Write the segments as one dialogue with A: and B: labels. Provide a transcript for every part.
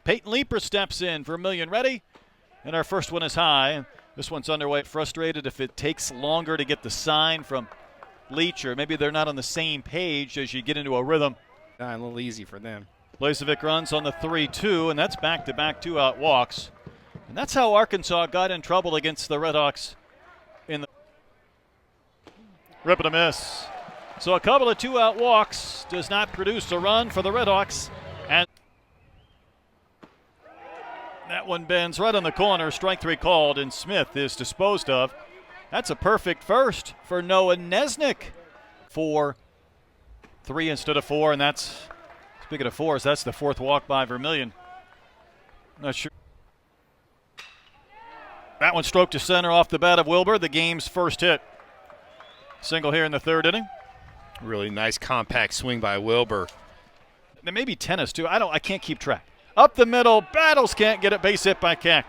A: Peyton Leeper steps in. Vermillion ready. And our first one is high. This one's underway. Frustrated if it takes longer to get the sign from Leach, or maybe they're not on the same page as you get into a rhythm.
B: A little easy for them.
A: Lazovic runs on the 3-2, and that's back-to-back two-out walks. And that's how Arkansas got in trouble against the Redhawks in the rip and a miss. So a couple of two-out walks does not produce a run for the Redhawks. And that one bends right on the corner. Strike three called, and Smith is disposed of. That's a perfect first for Noah Nesnick. 4-3 instead of 4, and that's, speaking of fours, that's the fourth walk by Vermillion. Not sure. That one stroked to center off the bat of Wilbur, the game's first hit. Single here in the third inning.
B: Really nice compact swing by Wilbur.
A: There may be tennis too. I can't keep track. Up the middle, Battles can't get it. Base hit by Keck.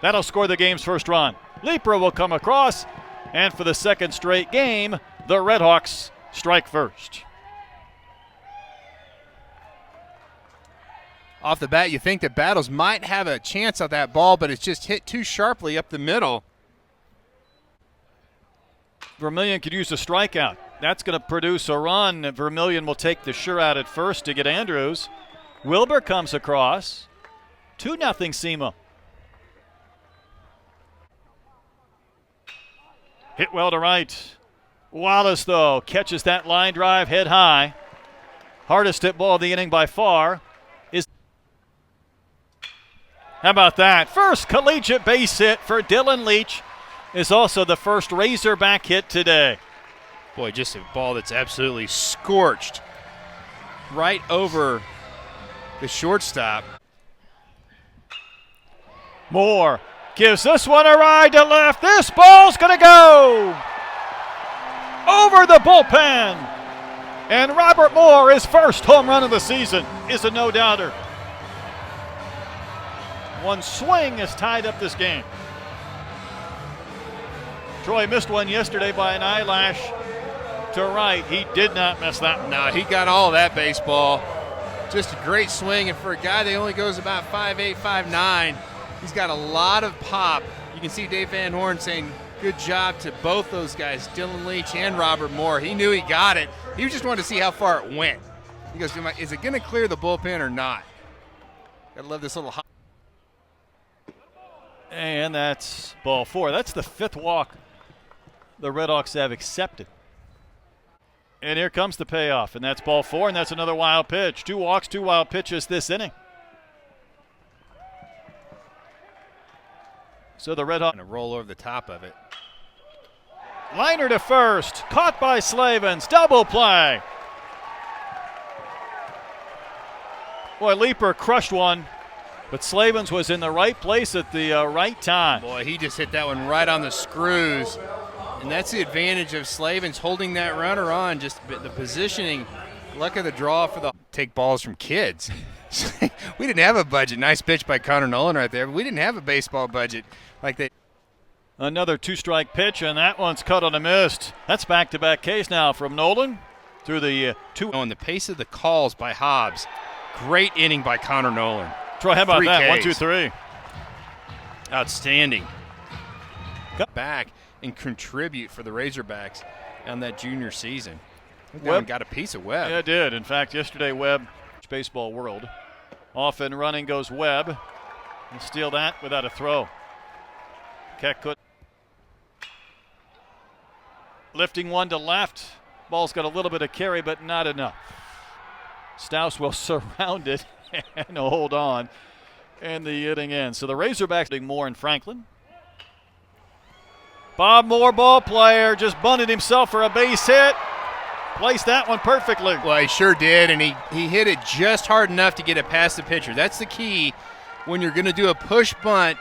A: That'll score the game's first run. Leeper will come across, and for the second straight game, the Redhawks strike first.
B: Off the bat, you think that Battles might have a chance at that ball, but it's just hit too sharply up the middle.
A: Vermillion could use a strikeout. That's going to produce a run. Vermillion will take the sure out at first to get Andrews. Wilbur comes across. 2-0 Semo. Hit well to right. Wallace, though, catches that line drive head high. Hardest hit ball of the inning by far. How about that? First collegiate base hit for Dylan Leach is also the first Razorback hit today.
B: Boy, just a ball that's absolutely scorched right over the shortstop.
A: Moore gives this one a ride to left. This ball's going to go over the bullpen. And Robert Moore, his first home run of the season, is a no-doubter. One swing has tied up this game. Troy missed one yesterday by an eyelash to right. He did not miss that one.
B: No, he got all of that baseball. Just a great swing, and for a guy that only goes about 5'8", 5'9", he's got a lot of pop. You can see Dave Van Horn saying good job to both those guys, Dylan Leach and Robert Moore. He knew he got it. He just wanted to see how far it went. He goes, is it going to clear the bullpen or not? I love this little hop.
A: And that's ball 4. That's the 5th walk the Redhawks have accepted. And here comes the payoff, and that's ball 4, and that's another wild pitch. 2 walks, 2 wild pitches this inning. So the Redhawks
B: going to roll over the top of it.
A: Liner to first, caught by Slavens, double play. Boy, Leeper crushed one. But Slavens was in the right place at the right time.
B: Boy, he just hit that one right on the screws. And that's the advantage of Slavens holding that runner on. Just the positioning, luck of the draw for the take balls from kids. We didn't have a budget. Nice pitch by Connor Nolan right there. But we didn't have a baseball budget like that.
A: Another 2-strike pitch, and that one's cut on a missed. That's back-to-back case now from Nolan through the 2.
B: On the pace of the calls by Hobbs. Great inning by Connor Nolan.
A: Troy, how about that? 1, 2, 3.
B: Outstanding. Cut back and contribute for the Razorbacks on that junior season. Webb got a piece of Webb.
A: Yeah, it did. In fact, yesterday, Webb, baseball world, off and running goes Webb. And steal that without a throw. Keck could. Lifting one to left. Ball's got a little bit of carry, but not enough. Stouse will surround it and hold on. And the inning ends. So the Razorbacks doing Moore and Franklin. Bob Moore, ball player, just bunted himself for a base hit. Placed that one perfectly.
B: Well, he sure did, and he hit it just hard enough to get it past the pitcher. That's the key when you're going to do a push bunt,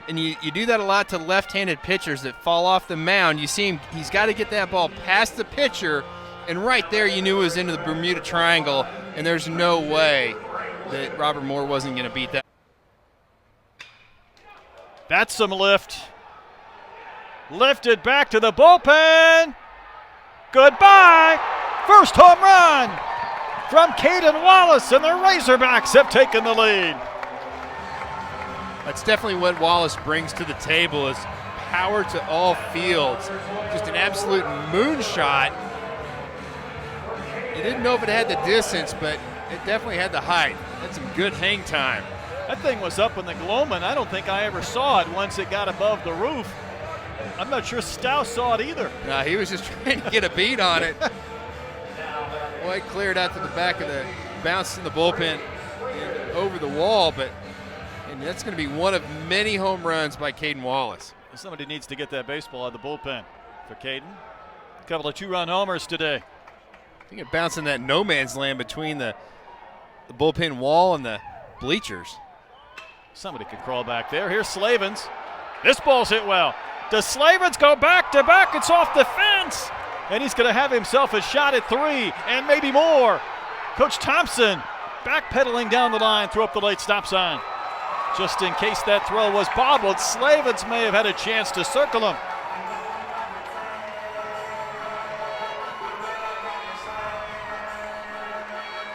B: and you do that a lot to left-handed pitchers that fall off the mound. You see him, he's got to get that ball past the pitcher, and right there you knew it was into the Bermuda Triangle, and there's no way that Robert Moore wasn't going to beat that.
A: That's some lift. Lifted back to the bullpen. Goodbye. First home run from Caden Wallace, and the Razorbacks have taken the lead.
B: That's definitely what Wallace brings to the table, is power to all fields. Just an absolute moonshot. You didn't know if it had the distance, but it definitely had the height. Had some good hang time.
A: That thing was up in the gloam, and I don't think I ever saw it once it got above the roof. I'm not sure Stow saw it either.
B: No, he was just trying to get a beat on it. Boy, it cleared out to the back of the, bounced in the bullpen and over the wall, and that's going to be one of many home runs by Caden Wallace.
A: Somebody needs to get that baseball out of the bullpen for Caden. A couple of 2-run homers today.
B: I think it bounced in that no man's land between the bullpen wall and the bleachers.
A: Somebody could crawl back there. Here's Slavens. This ball's hit well. Does Slavens go back to back? It's off the fence. And he's going to have himself a shot at 3 and maybe more. Coach Thompson backpedaling down the line, threw up the late stop sign. Just in case that throw was bobbled, Slavens may have had a chance to circle him.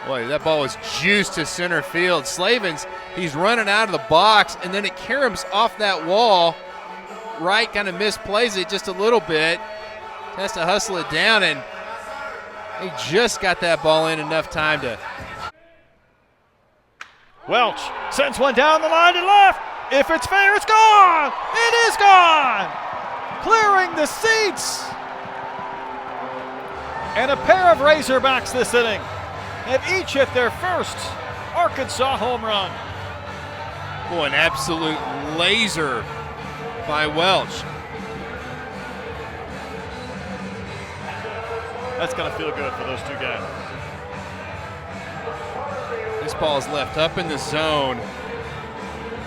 B: Boy, that ball was juiced to center field. Slavens, he's running out of the box, and then it caroms off that wall. Wright kind of misplays it just a little bit. Has to hustle it down, and he just got that ball in enough time to.
A: Welch sends one down the line to left. If it's fair, it's gone. It is gone. Clearing the seats. And a pair of Razorbacks this inning have each hit their first Arkansas home run.
B: Boy, an absolute laser by Welch.
A: That's going to feel good for those two guys.
B: This ball is left up in the zone,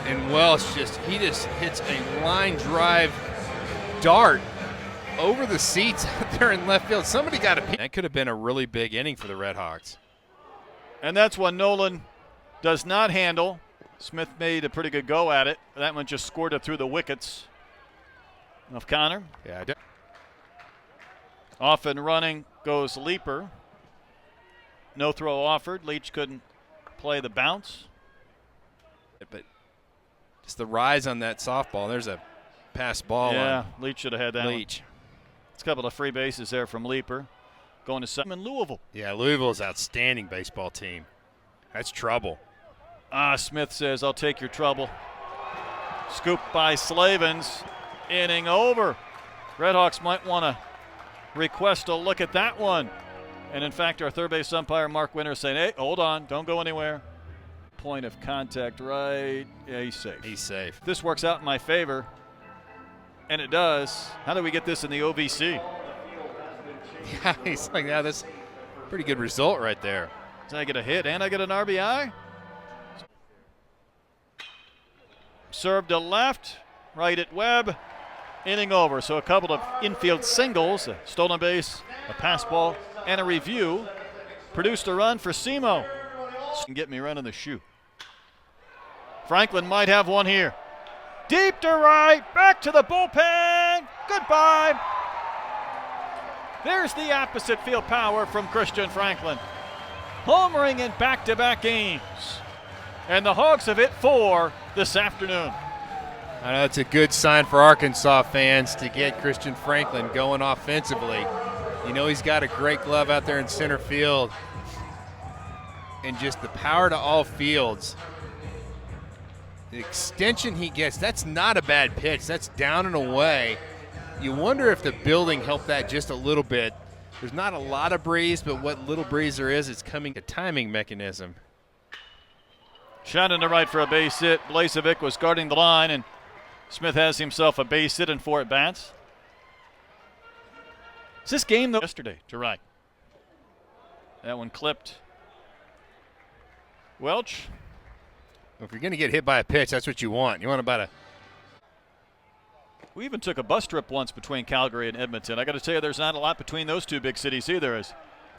B: and Welch just hits a line drive dart over the seats out there in left field. Somebody got a peek. That could have been a really big inning for the Redhawks.
A: And that's one Nolan does not handle. Smith made a pretty good go at it. That one just scored it through the wickets of Connor.
B: Yeah, I do.
A: Off and running goes Leeper. No throw offered. Leach couldn't play the bounce.
B: But just the rise on that softball. There's a pass ball.
A: Yeah, Leach should have had that.
B: Leach.
A: It's a couple of free bases there from Leeper. Going to second in Louisville.
B: Yeah, Louisville's outstanding baseball team. That's trouble.
A: Smith says, I'll take your trouble. Scooped by Slavens. Inning over. Redhawks might want to request a look at that one. And in fact, our third base umpire, Mark Winter, saying, hey, hold on, don't go anywhere. Point of contact right. Yeah, he's safe.
B: He's safe.
A: This works out in my favor. And it does. How do we get this in the OVC?
B: Yeah, he's like, yeah, that's a pretty good result right there.
A: Did I get a hit and I get an RBI? Served to left, right at Webb. Inning over. So a couple of infield singles, a stolen base, a pass ball, and a review. Produced a run for Semo. Can get me running the shoe. Franklin might have one here. Deep to right, back to the bullpen. Goodbye. There's the opposite field power from Christian Franklin. Homering in back-to-back games. And the Hogs have hit 4 this afternoon.
B: I know it's a good sign for Arkansas fans to get Christian Franklin going offensively. You know he's got a great glove out there in center field. And just the power to all fields. The extension he gets, that's not a bad pitch. That's down and away. You wonder if the building helped that just a little bit. There's not a lot of breeze, but what little breeze there is, it's coming a timing mechanism.
A: Shot into right for a base hit. Blazevic was guarding the line, and Smith has himself a base hit and 4 at bats. Is this game though? Yesterday to right. That one clipped. Welch.
B: If you're going to get hit by a pitch, that's what you want. You want about a.
A: We even took a bus trip once between Calgary and Edmonton. I got to tell you, there's not a lot between those two big cities either. As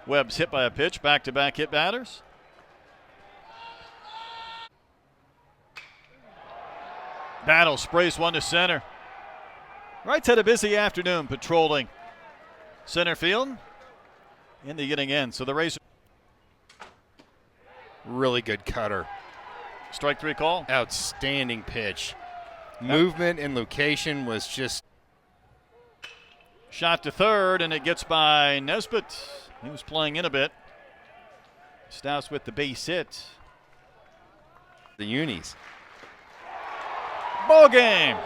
A: Webb's hit by a pitch, back-to-back hit batters. Battle sprays one to center. Wright's had a busy afternoon patrolling center field in the inning end. So the Rays.
B: Really good cutter.
A: Strike 3 call.
B: Outstanding pitch. Movement and location was just.
A: Shot to third, and it gets by Nesbitt. He was playing in a bit. Stouse with the base hit.
B: The unis.
A: Ball game.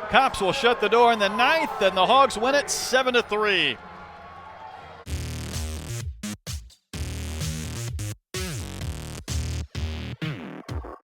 A: Cops will shut the door in the ninth, and the Hogs win it 7-3.